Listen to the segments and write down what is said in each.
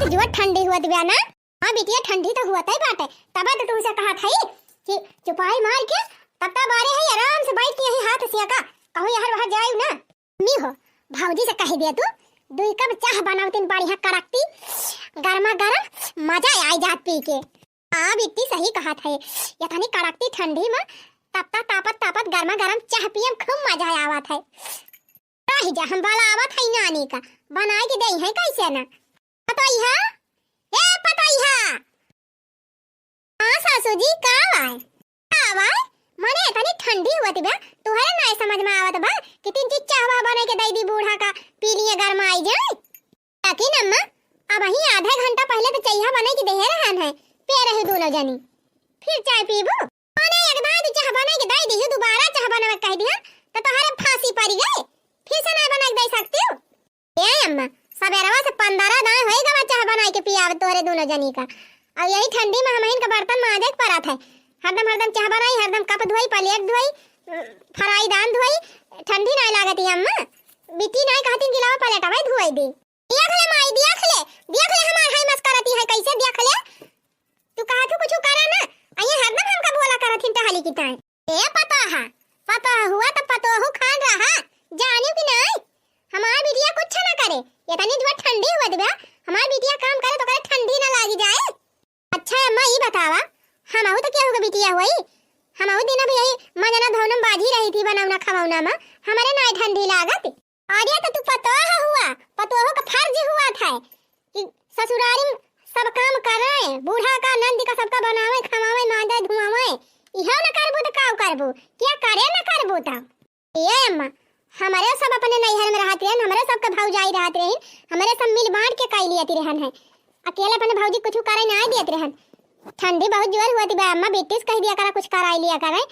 बहुत जुआ ठंडी हुआ दिव्या ना। हाँ बिटिया ठंडी तो हुआ ही बाटे, तब तो तुमसे कहा था कि चुपाई मार के तब बारे है आराम से बैठ के यही हाथ सिया का कहूं यार वहां जाऊ ना। मी हो भौजी से कह दिया तू 2 कप चाह बनावतीन बढ़िया करकती गरमा गरम मजा आ जात पी के। हां बिट्टी सही कहा था, ये तनी कड़कती ठंडी में तपता तापत तापत गरमा गरम चाह पियम खूब मजा आवत है। रही जा हम वाला आवत है नानी का बनाए के दई है कैसे ना पतोइहा ए पतोइहा। हां सासू जी का आवाज मने इतनी ठंडी हुआ बा तुहरे ना समझ में आवत बा कि 3 चीज चाहवा बने के दई दी बूढ़ा का पी लिए गरमा आई जाए। यकीन अम्मा अब ही आधा घंटा पहले तो चाह बने के दे रहन है पे रहे दोनों जनी फिर चाय पीबू मने एक दाई दू चाह बने के दई दी दोबारा चाह बनावे कह दिया तो तोहरे फांसी पड़ गई फिर से ना बना के दे सकती हो। ए अम्मा सबेरवा से 15 दाई होएगा बा चाह बनाए के पियाव तोहरे दोनों जनी का। और यही ठंडी में हमहिन का बर्तन माजे के पड़त है, हरदम चाह बनाई हरदम कप धोई प्लेट धोई फराई दान धोई ठंडी नहीं लागती अम्मा। बिटी नहीं कहती गिलावा प्लेट भाई धोई दी देख ले माई देख ले हमार हाई मस करती है कैसे देख ले तू कहा तू कुछ करा ना अये हरदम हमका बोला करथिन टहली की टाइम। ए पता हुआ तो पतो हो खान रहा जानियो कि नहीं हमार बिटिया कुछ ना करे ये तनी जो ठंडी हुआ दिबा हमार बिटिया काम करे तो करे ठंडी ना लागी जाए। अच्छा अम्मा ई बतावा हमहु तो क्या होगा बिटिया होई हमहु दिन भी यही मजना धौनम बाजी रही थी बनावना खवावना में हमारे ना ठंडी लागत। अरे तो तू पतो हो का फर्ज हुआ था कि ससुरारी में सब काम करे बूढ़ा का नंद का सबका बनावे खवावे मांजे धुआवे इहो ना करबो तो का करबो क्या करे ना करबो ता। ये अम्मा हमारे सब अपने नैहर में रहते हैं हमारे सब का भौजाई रहते हैं हमारे सब मिल बांट के काई लियाती रहन है अकेले अपने भौजी कुछ करे ना दियत रहन। ठंडी बहुत जोर हुआ थी बा अम्मा बेटिस कह दिया करा कुछ कराई लिया करे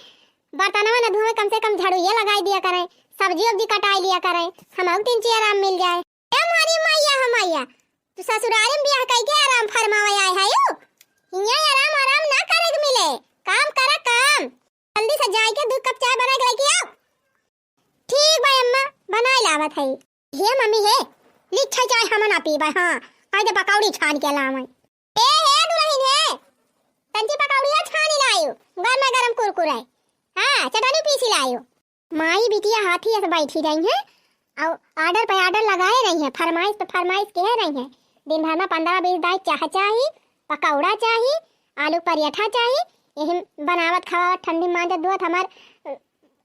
बर्तनवा न धोए कम से कम झाड़ू ये लगाई दिया करे सब्जी वब्जी कटाई लिया करे हमहु 3 चीज आराम मिल जाए। ए हमारी मैया तू ससुराल में बियाह कई के आराम फरमावे आए है यो हिया आराम ना करे के मिले काम करा काम जल्दी से जाए के 2 कप चाय बना के लेके आओ। ठीक भाई अम्मा बनाई लावत है ये मम्मी है लिच्छा चाय हम ना पीबा। हां आज दे पकौड़ी छान के लावे ए हे दुल्हन है तंजी पकौड़िया छानी लायो गरम कुरकुरे हां चटनी पीसी लायो। माई बिटिया हाथी से बैठी रही है और ऑर्डर पे ऑर्डर लगाए रही है फरमाइश पे फरमाइश कह रही है दिन भर में 15-20 दाई चाह चाहिए पकौड़ा चाहिए आलू पराठा चाहिए यही बनावत खावत ठंडी मांजत दुआत हमार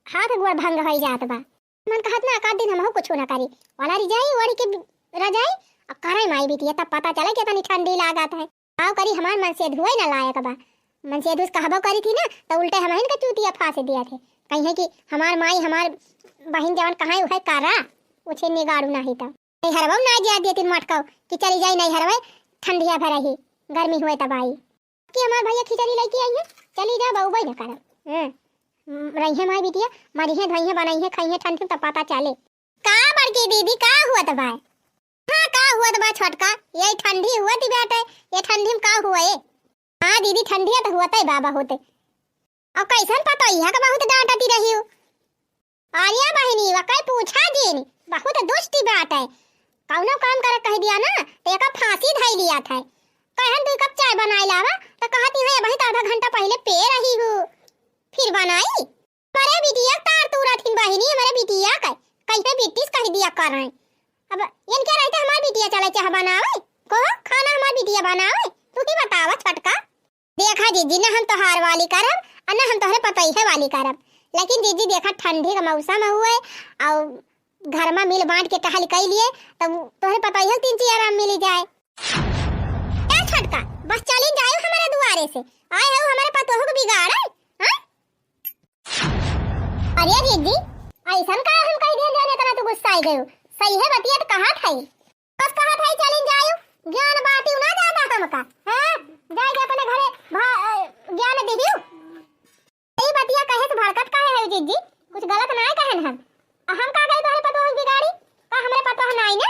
हाथ गोड़ भंग हो जात बा। मन कहत ना एक दिन हमहु कुछ ना करी वाला रिजाई ओढ़ के रजाई अब करे माई बिटिया तब पता चले कि तनी ठंडी लागत है आओ करी हमार मन से धोए ना लायक बा मन से धुस कहबो करी थी ना तो उल्टे हमहन का चूतिया फांसे दिया थे कहीं है कि हमार माई हमार बहन जवन कहां है करा उछे निगाड़ू नहीं था नहीं हरबो ना जा दिए तीन मटका कि चली जाई नहीं हरवे ठंडिया भर रही गर्मी हुए तब आई कि हमार भैया खिचड़ी लेके आई है चली जा बहु भाई ना कर रही है माई बिटिया मरी है धई है बनाई है खाई है ठंडी तब पता चले का बड़की दीदी का हुआ तब हां का हुआ तब छोटका ये ठंडी हुआ थी बेटा ये ठंडी में का हुआ है। हां दीदी ठंडी तो हुआ है बाबा होते अब कैसन पता है का बहुत डांटती रही हो आर्या बहनी वकई पूछा दिन बहुत दुष्टी बात है कौनो काम कर कह दिया ना तो एक फांसी धई लिया था कहन 2 कप चाय बनाई लावा तो कहती है वही आधा घंटा पहले पे रही हो फिर बनाई मेरे बिटिया तार तू रथिन बहनी मेरे बिटिया कैसे बिटिस कह दिया कर रहे अब इनके रहते हमार बिटिया चले चाह बनावे को खाना हमार बिटिया बनावे तू की बतावा छटका देखा जीजी ना हम तोहार वाली करब और ना हम तोहरे पतई है वाली करब लेकिन जीजी देखा ठंडी का मौसम हुए और घर में मिल बांट के टहल कई लिए तब तोहरे पतई है 3 चीज आराम मिल जाए। ए छटका बस चली जाओ हमारे दुआरे से आए हो हमारे पतोह को बिगाड़े हां। अरे जीजी ऐसा का हम कह दे जाने तना तो गुस्सा आई गयो सही है बतिया तो कहा था बस कहा था चली जाओ ज्ञान बांटी ना ज्यादा हमका हां जाएगा अपने घरे ज्ञान दे दियो ए बतिया कहे तो भड़कत काहे है जीजी कुछ गलत ना कहन हम का गई तोहरे पतो बिगाड़ी का हमरे पतो नहीं ना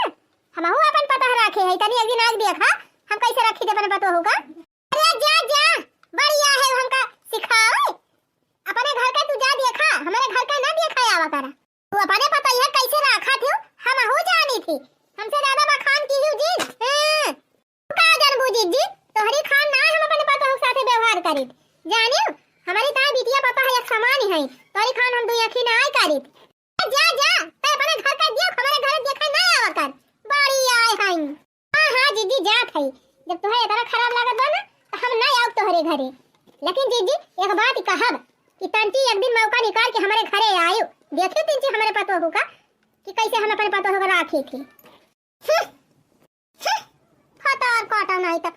हमहु अपन पतो रखे है तनी एक दिन आग देखा हम कैसे रखी दे अपन पतो होगा। अरे जा बढ़िया है हमका सिखाओ अपने घर का तू जा देखा हमारे घर का ना देखा आवा करा तू अपने पतो है कैसे रखा थी हमहु जानी थी हमसे ज्यादा बखान की हूं जी का हई। जब तोहरे इतना खराब लागत बा ना तो हम ना आऊ तोहरे घरे। लेकिन जीजी एक बात कहब कि तंटी एक दिन मौका निकाल के हमारे घरे आयो, देखी तीन हमारे पतो होगा कि कैसे हम अपने पतो होगा राखी थी। फटार काटा नहीं तो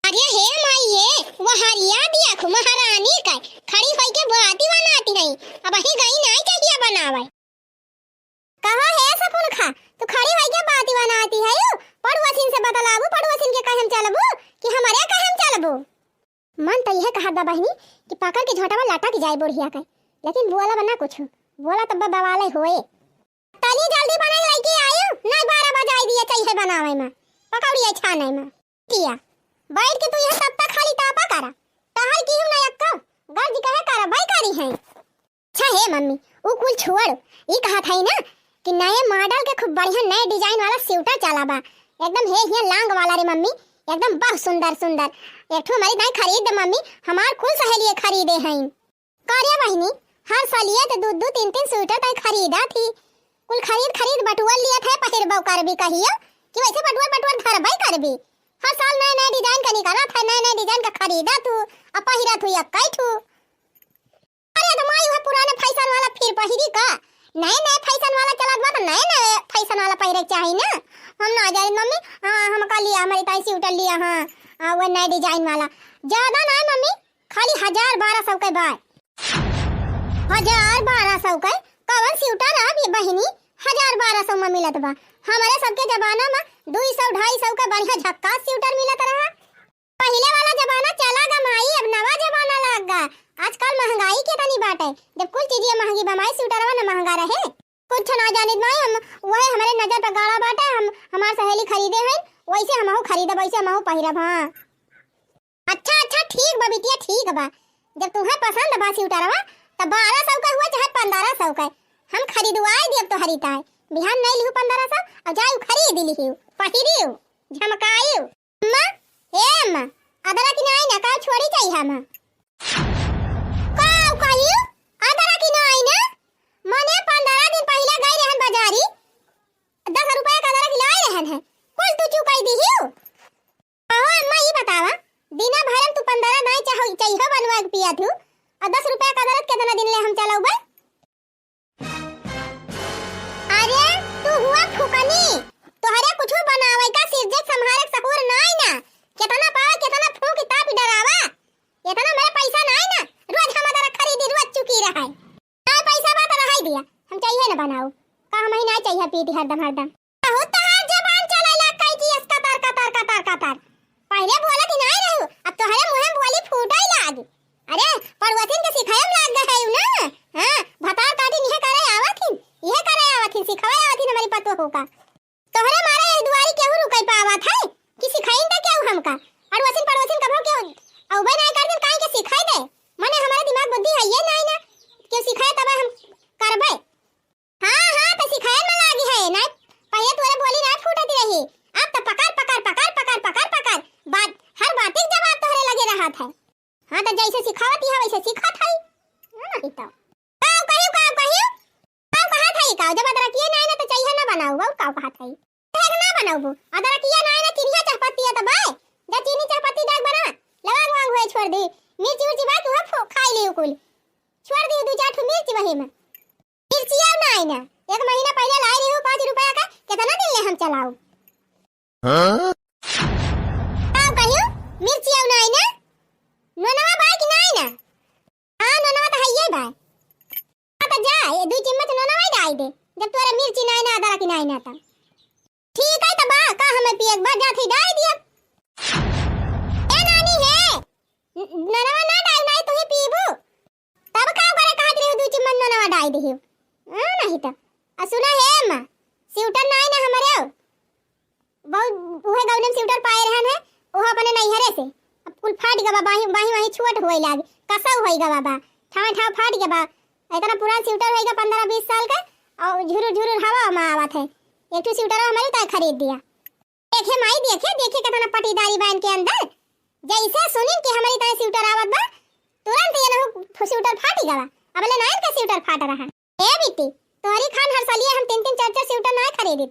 अरे हे माई ये वो हरिया दिया खु महारानी का खड़ी होई के बाती बनाती नहीं। अब ही गई नहीं चाहिए बनावे कहा है सपुन खा तो खड़ी होई के बाती बनाती है यू पड़ोसिन से बतलाबू पड़ोसिन के कहम चलबू कि हमारे कहम चलबू। मन तो यह कहा बहिनी कि पकड़ के झोटा में लाटा की जाए बुढ़िया का, लेकिन बोला बना कुछ बोला तब बवाले होए। तली जल्दी बनाई लइके आयो ना 12 बजाई दिए चाहिए बनावे में पकौड़िया छाने में किया बैठ के तू यह तब तक खाली तापा करा टहल की हूं ना अक्का गर्ज कहे करा भाई करी है। अच्छा है मम्मी वो कुल छोड़ ई कहा था ना कि नए मॉडल के खूब बढ़िया नए डिजाइन वाला स्वेटर चला बा एकदम हे ये लांग वाला रे मम्मी एकदम बहुत सुंदर सुंदर एक ठो हमारी दाई खरीद दे मम्मी हमार कुल सहेली खरीदे हैं। कार्य बहिनी हर साल ये तो 2-2 3-3 स्वेटर ताई खरीदा थी कुल खरीद बटुआ लिया था पहिर बौ कर भी कहियो कि वैसे बटुआ धर भाई कर भी हर साल नए नए डिजाइन का निकाला था नए डिजाइन का खरीदा तू अब पहिरा तू यक्काई तू। अरे तो माई वो पुराने फैशन वाला फिर पहिरी का नए फैशन वाला चला बा तो नए फैशन वाला पहिरे चाहिए ना। हम ना जाए मम्मी हम का लिया हमारी ताई स्वेटर लिया हां वो नए डिजाइन वाला ज्यादा ना मम्मी खाली 1000-1200 के बाय 1000-1200 के कवन स्वेटर अब ये बहिनी 1000-1200 में मिलत बा। हमारे सबके जमाना में 200-250 का बढ़िया झक्कास स्वेटर मिलत रहा। पहले वाला जमाना चला गा माई अब नवा जमाना लग गा। आजकल महंगाई के तनी बाटे जब कुल चीजें महंगी बमाई स्वेटरवा ना महंगा रहे कुछ ना जाने माई हम वही हमारे नजर पर गाड़ा बाटे हम हमार सहेली खरीदे हैं वैसे हमहू खरीदब वैसे हमहू पहिरब। हां अच्छा ठीक बा बिटिया ठीक बा जब तुम्हें पसंद बा स्वेटरवा तब 1200 का हुआ चाहे 1500 का हम खरीदवाई देब तो हरिता है बिहान नहीं लिहू 1500 और जाऊ खरीद लिहू पहिरियो झमकाइयो। अम्मा ए अम्मा अदरा की नहीं ना का छोड़ी चाहिए हम का कहियो अदरा की नहीं ना मने 15 दिन पहले गई रहन बाजारी 10 रुपए का अदरा की लाई रहन है कुल तू चुकाई दिहियो। ओहो अम्मा ये बतावा बिना भरम तू 15 नहीं चाहिए बनवा के पिया थू और 10 रुपए का अदरक कितना दिन ले हम चलाऊ बा। अरे तू हुआ फुकनी तोहरे कुछ बनावे का सिरजक संहारक सकूर नहीं ना कितना पावा कितना फूक ताप डरावा इतना मेरा पैसा नहीं ना रोज हम अदरक खरीदी रोज चुकी रहा है ना पैसा बात रहा दिया हम चाहिए ना बनाओ का हम ही ना चाहिए पीती हरदम बहुत हर जबान चलेला कई की कतार पहले बोला कि नहीं रहू अब तोहरे मुंह में बोली फूटाई लाग। अरे पड़ोसिन के सिखायम लाग गए है ना हां भतार काटी नहीं करे आवथिन ये करे आवथिन सिखावे आवथिन हमारी पतो होगा तोहरे मारे एक दुआरी केहू रुकई पावत है कि सिखाइन त केहू हमका पड़ोसिन कभो के औबे नहीं कर दिन काहे के सिखाई दे माने हमारे दिमाग बुद्धि है ये नहीं ना क्यों सिखाए तब हम करबे। हां तो सिखाए में लागी है ना पहले तोरे बोली ना फूटती रही अब तो पकड़ बात हर बात एक जवाब तोहरे लगे रहा था। हां तो जैसे सिखावती है वैसे सिखत है नहीं तो काव कहियो कहा था काव जब अदरक किए नहीं ना तो चाहिए ना बनाओ वो काव कहा था एक ना बनाओ अदरक किए नहीं ना चिनिया चाहपत्ती है तो भाई जा चीनी चाहपत्ती डाक बना लगा वांग हुए छोड़ दे मिर्ची बात तू खाई लियो कुल छोड़ दी 2-4 ठो मिर्ची वही में मिर्ची आ नहीं ना 1 महीना पहले लाई रही हूं 5 रुपया का कितना दिन ले हम चलाओ। हां काव कहियो मिर्ची आ नहीं ना नोनवा भाई की नहीं ना हां नोनवा तो है ये भाई हां तो जा ये 2 चम्मच नोनवा डाल दे जब तोरा मिर्ची नहीं ना अदरक नहीं ना तब ठीक है तो बा का हमें पिए बार जाती डाल दिया ए नानी है नोनवा ना डाल नहीं तो ही पीबू तब का करे कहत रही 2 चम्मच नोनवा डाल दियो नहीं तो सुना है अम्मा स्वेटर नहीं ना हमारे बहुत उहे गौनम स्वेटर पाए रहन है ओह अपने नहीं हरे से अब कुल फाट गबा बाही छोट होई लाग कसा होई गबा बा ठा फाट गबा इतना पुराना स्वेटर होएगा 15-20 साल का और झुरुर हवा में आवत है एक तो स्वेटर हमारे ताय खरीद दिया देखे माई देखे कितना पटीदारी बांध के अंदर जैसे सुनी कि हमारी ताय स्वेटर आवत बा तुरंत ये ना स्वेटर फाटी गवा अब ले नाइन का स्वेटर फाट रहा ए बेटी तोहरी खान हर साल हम 3-3 4-4 स्वेटर ना खरीदी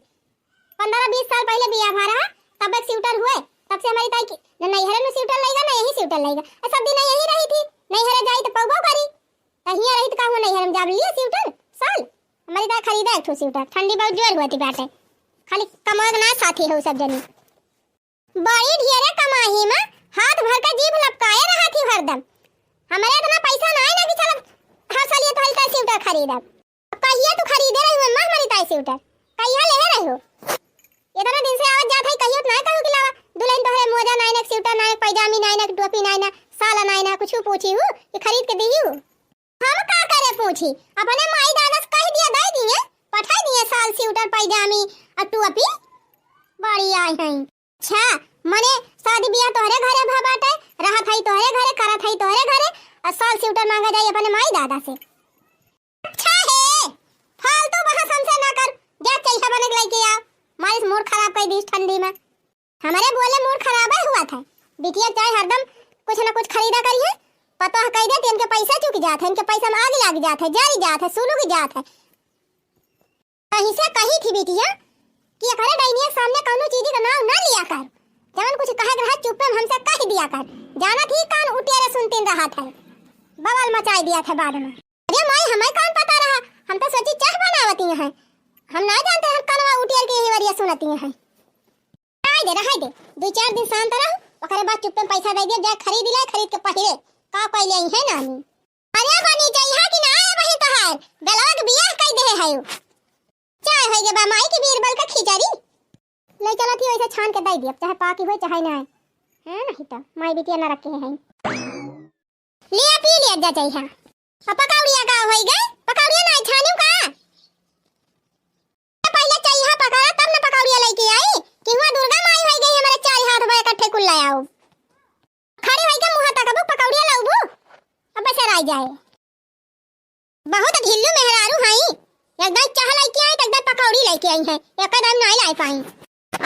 15-20 साल पहले बियाह भरा तब एक स्वेटर हुए, तब से हमारी ताई की न नैहरे में स्वेटर लेगा ना यही स्वेटर लेगा। सब दिन यही रही थी, नैहरे जाई तो पौबो करी, तहिया रही तो कहूं नैहरे में जाब लिया स्वेटर साल। हमारी ताई खरीदा एक ठो स्वेटर, ठंडी बहुत जोर हुई बाटे, खाली कमाग ना साथी हो सब जनी। बड़ी ढेरे कमाही में हाथ भर का जीभ लपकाए रहा थी हरदम। हमारे इतना पैसा ना है ना कि चल हर साल ये तो हल्का स्वेटर खरीदब। कहिया तू खरीदे रही हो मां हमारी ताई स्वेटर, कहिया ले रही हो? इतना दिन से आवत जात है, कहियो ना कहू कि लावा दुल्हन तोहरे मोजा नाई ना स्वेटर नाई पैजामी नाई ना टोपी नाई ना साला नाई ना कुछ पूछी हूं कि खरीद के दीही हूं। हम का करे पूछी, अपने माई दादा से कह दिया दे दिए, पठा दिए साल स्वेटर पैजामी और टोपी। बड़ी आई हैं। अच्छा मने शादी ब्याह तोहरे घरे भा बाटे, रहत हई तोहरे घरे, करत हई तोहरे घरे और साल स्वेटर मांगा जाई अपने माई दादा से। अच्छा है, फालतू बहस हमसे ना कर, जा चाहिए बने के लेके आओ। मारिस मूड खराब कर दी ठंडी में। हमारे बोले मूड खराब हुआ था, बिटिया चाहे हरदम कुछ ना कुछ खरीदा करिए, पता है कह देते इनके पैसा चुक जात है, इनके पैसा में आग लग जात है, जारी जात है, सुलू की जात है। कहीं से कही थी बिटिया कि अरे डाइनिया सामने कौनो चीज का नाम ना लिया कर, जवन कुछ कहे रहा चुप में हमसे कह दिया कर, जाना थी कान उठेरे सुनते रहा था, बवाल मचाई दिया था बाद में। अरे माई हमें कौन पता रहा, हम तो सोची चाह बनावती हैं, हम ना जानते हम कनवा उठेर के ही वरिया सुनती हैं। रह दे 2-4 दिन शांत रहो, ओकरे बाद चुप में पैसा दे दे, जा खरीद ले, खरीद के पहिरे का कोई ले है नानी। अरे बनी चाहिए कि ना आए बहिन तहार बेलवा के बियाह कई दे है, चाहे होई गे बा माई के बीरबल का खिचड़ी ले चला थी, वैसे छान के दे दिया, चाहे पाकी होए चाहे ना है नहीं तो माई बिटिया ना रखे हैं। लिया पी लिया जा चाहिए। अब पकौड़िया का होई गए, पकौड़िया ना छानू का पहले चाहिए पकाया तब ना पकौड़िया लेके आई कि हुआ दुर्गा माई होई गई हमारे 4 हाथ भर इकट्ठे कुल ले आओ, खड़ी होई के मुंह तक अब पकौड़िया लाऊबू, अब से राई जाए। बहुत ढिल्लू मेहरारू हई, एकदम चाह लेके आई तो एकदम पकौड़ी लेके आई है, एकदम नहीं लाई पाई।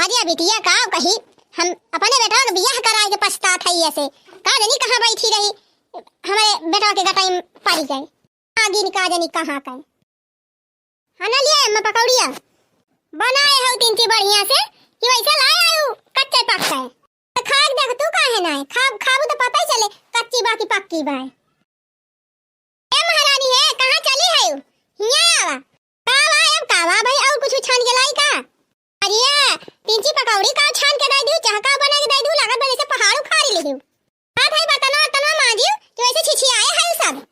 अरे बिटिया का कही हम अपने बेटा का बियाह कराए के पछतात है, ऐसे का जानी कहां बैठी रही हमारे बेटा के गटाई पारी गए आगे निका जानी कहां का हना लिए मैं पकौड़िया बनाए हो 3 बढ़िया से कि वैसे लाए आयु कच्चे पक्का है तो खाक देख तू काहे ना है, खाबू तो पता ही चले कच्ची बाकी पक्की बा। ए महारानी है कहां चली है हिया आवा कावा भाई और कुछ छान के लाई का? अरे 3 पकौड़ी का छान के दे दू, चाहका बना के दे दू, लागत बने से पहाड़ उखाड़ी ले दू। हां भाई बताना तना मांजियो कि वैसे छिछी आए है सब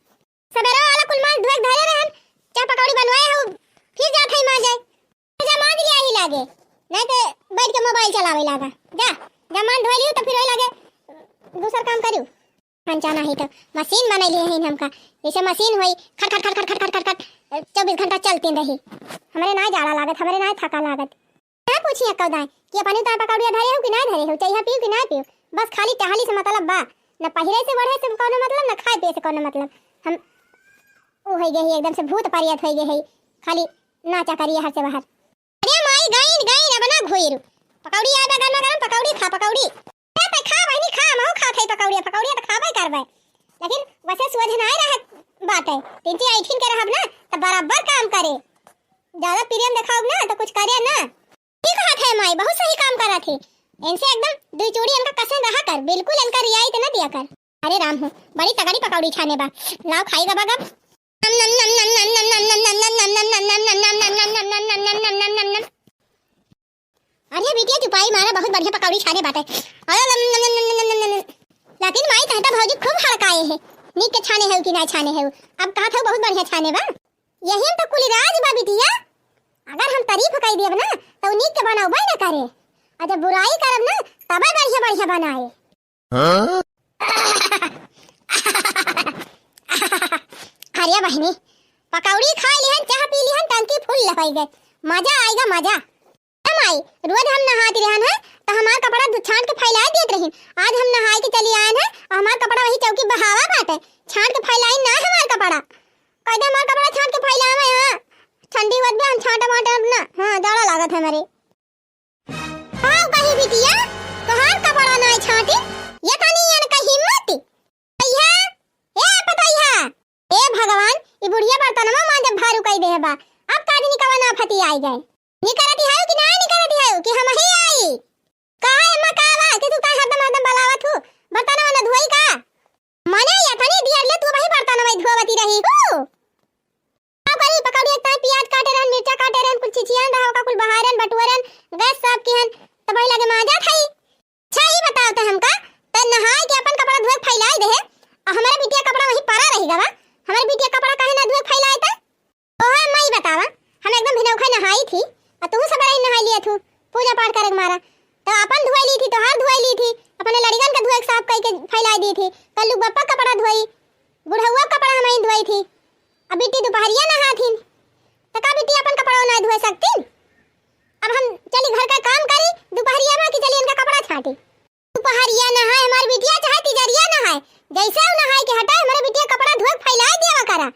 सवेरा वाला कुल माल धोए धरे रहन, चा पकौड़ी बनवाए हो फिर जात है मां जाए जमा दिया ही लागे, नहीं तो बैठ के मोबाइल चलावे लागा, जा जमान धोई लियो तो फिर होई लागे दूसरा काम करियो। पंचाना ही तो मशीन बना लिए हैं हमका, जैसे मशीन होई खट खट खट खट खट खट 24 घंटा चलती रही, हमारे ना जाला लागत, हमारे ना थका लागत। क्या पूछिए कौदा कि अपने तो पकौड़िया धरे हो कि ना धरे हो, चाहिए पियो कि ना पियो, बस खाली टहली से मतलब बा, न पहिरे से बढ़े से कोनो मतलब, न खाए पिए से कोनो मतलब। हम ओ हो गई एकदम से भूत परियत हो गई है, खाली नाचा करिए हर से बाहर। अरे माई गईन गईन अब ना घोइरु पकौड़ी आबे गरमा गरम पकौड़ी खा पकौड़ी ए पे खा बहिनी खा मऊ खा थई पकौड़ी तो खाबे करबे, लेकिन वैसे सोझ ना रहे बात है 3 18 के रहब ना तो बराबर काम करे, ज्यादा प्रेम दिखाओ ना तो कुछ करे ना। ठीक बात है माई बहुत सही काम करा थी, इनसे एकदम 2 चूड़ी इनका कसम रहा कर, बिल्कुल इनका रियायत न दिया कर। अरे राम हो बड़ी तगड़ी पकौड़ी खाने बा, लाओ खाई गबा गब अरे बेटिया चुपाई मारा बहुत बढ़िया पकौड़ी खाने बाटे, लेकिन माई कहता भौजी खूब हड़काए है, नीक के छाने है कि ना छाने है, अब कहा था बहुत बढ़िया छाने बा, यही तो कुल राज बा बिटिया, अगर हम तारीफ कई देब ना तो नीक के बनाओ ना करे, और जब बुराई करब ना तब बढ़िया बढ़िया बनाए। अरे बहनी पकौड़ी खा लिहन चाह पी लिहन टंकी फुल लगाई गए, मजा आएगा मजा। माई रोज हम नहाती रहन है तो हमार कपड़ा छान के फैलाए देत रही, आज हम नहाए के चली आए हैं और हमार कपड़ा वही चौकी बहावा बाटे, छान के फैलाई ना है हमार कपड़ा, कहदे हमार कपड़ा छान के फैलावे हां ठंडी वत में हम छांटा माटा ना हां जाड़ा लागत है हमारे। हां कहीं बिटिया तोहार कपड़ा ना छाटी ये तनी यान का हिम्मत भैया ए पतैया ए भगवान ई बुढ़िया बर्तनमा मां जब भारू कई दे बा, अब कादी निकवा ना फती आई गए निकरती है कि ना निकरती है कि हम ही आई का किहन, गैस साफ किहन, तो भाई लगे माजा थाई। अच्छा ही बताओ तो हमका, तो नहाए के अपन कपड़ा धोए फैलाई दे, और हमारे बिटिया कपड़ा वहीं पड़ा रही गवा। हमारे बिटिया कपड़ा काहे ना धोए फैलाए ता? ओहे मई बतावा, हम एकदम भिनौखा नहाई थी, और तू सब रही नहा लिया थू, पूजा पाठ करे मारा। तो अपन धोई ली थी, तो हार धोई ली थी, अपने लड़कन का धोए साफ करके फैलाई दी थी। कल्लू बप्पा कपड़ा धोई, बुढ़उआ कपड़ा हम ही धोई थी। अब बिट्टी दोपहरिया नहा थी, तो का बिट्टी अपन कपड़ा ना धोए सकती? अब हम चली घर का काम करी दोपहरिया में कि चली इनका कपड़ा छाटी। दोपहरिया नहाए हमारी बिटिया, चाहे तिजरिया नहाए, जैसे वो नहाए के हटाए हमारे बिटिया कपड़ा धोए फैलाई देवा करा।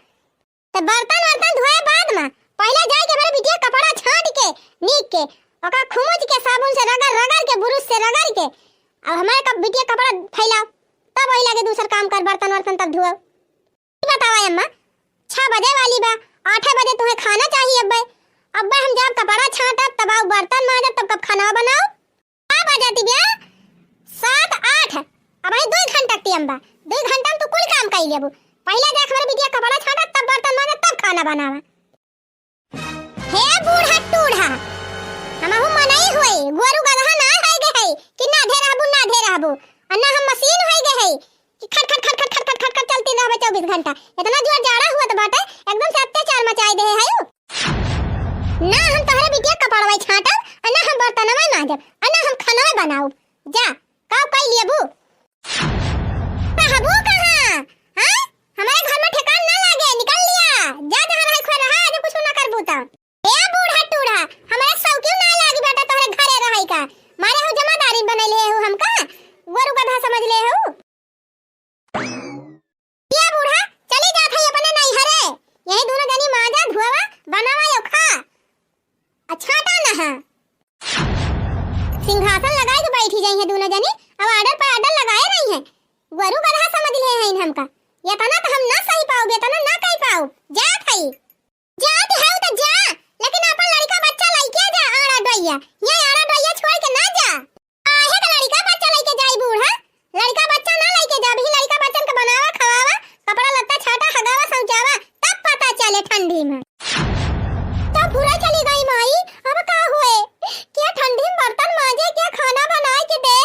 तो बर्तन वर्तन धोए बाद में पहले जाए के हमारे बिटिया कपड़ा छाट के नीक के ओका खुमुज के साबुन से रगड़ रगड़ के बुरुश से रगड़ के अब हमारे कब बिटिया कपड़ा फैलाओ, तब वही लगे दूसर काम कर, बर्तन वर्तन तब धुओ। बतावा अम्मा, 6 बजे वाली बा, 8 बजे तुम्हें खाना चाहिए। अब्बे हम जब कपड़ा छाटब तब आओ बर्तन मांजब, तब कब खाना बनाओ। आ बजाती बिया 7 8, अब आई 2 घंटा टी अम्बा, 2 घंटा में तू कुल काम कर लेबू। पहले जाके हमारे बिटिया कपड़ा छाटब, तब बर्तन मांजब, तब खाना बनावा। हे बूढ़ा टूढ़ा, हमहु मनई होई, गोरु गधा ना है गे है कि ना धे रहबू, अन्ना हम मशीन होई गे है कि खट खट खट खट खट खट खट चलती रहबे 24 घंटा। इतना जोर जाड़ा हुआ तो बाटे एकदम से अत्याचार मचाई दे है ना। हम तोहरे बिटिया कपड़वा छाटब, अन्ना हम बर्तनवा मांजब, अन्ना हम खाना बनाऊ। जा काव कई लेबू रहबू कहां? हां हमारे घर में ठिकान ना लागे, निकल लिया जा, जहां रहे खो रहा, आज कुछ ना करबू त। ए बूढ़ा टूढ़ा, हमारे सौ क्यों ना लागी बेटा तोहरे घरे रहई का? मारे हो जमादारी बनैले हो हमका, गोरु गधा समझ ले हो। ये बूढ़ा चली जात है अपने नहीं हरे, यही दोनों जनी माजा धुआवा बनावा यो खा, अच्छा टा ना है। सिंहासन लगाए के बैठी जाई है दोनों जनी, अब आर्डर पर आर्डर लगाए रही है। गोरु गधा समझ ले है इन हमका, ये तना तो हम ना सही पाओगे, तना ना कह पाओ। जा थई जात है तो जा, लेकिन अपन लड़का बच्चा लइके जा। आड़ा डइया ये आड़ा डइया छोड़ के ना जा। आहे का लड़का बच्चा लइके जाई बूढ़ा, लड़का बच्चा ना लइके जा। भी लड़का बच्चन के बनावा खवावा, कपड़ा लत्ता छाटा हगावा सौचावा, तब पता चले ठंडी में। तब पूरा चली गई माई, अब का हुए? क्या ठंडी में बर्तन मांजे, क्या खाना बनाए के दे?